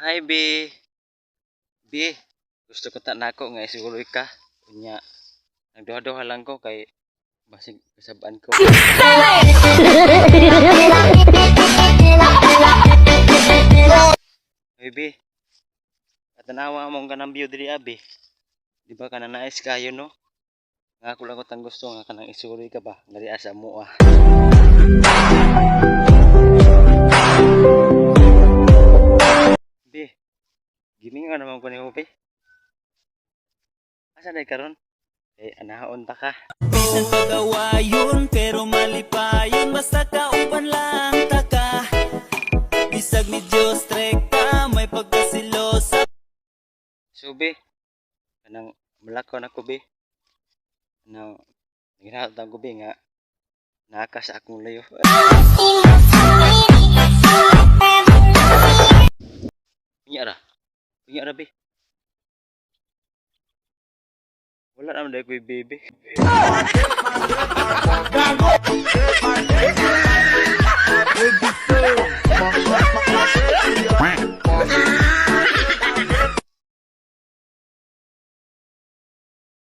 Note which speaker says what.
Speaker 1: Hi, B. B, gusto ko ta nako nga isiguroy ka. Kunya, nagduha-duha lang ko kay basig kasabaan ko. Hey, B, katanawa mong kanang view diri abi. Di ba kana nais kayo no? Nga ako lang ko tang gusto nga kanang isuroy ka ba? Dari asa mo ah. B, giming nga naman ko ni Upi. Asa na karon? Eh, anahaon ta ka.
Speaker 2: Bisan pagawa yun, pero mali pa yun. Basta kauban lang taka. Bisag ni Diyos trekta, may pagkasilosa.
Speaker 1: So, B, kanang malakaw na ko, B. Kanang naghinahal ko, B, nga naka sa akong layo. Pinya ra, B. Wala naman dahil ko yung baby.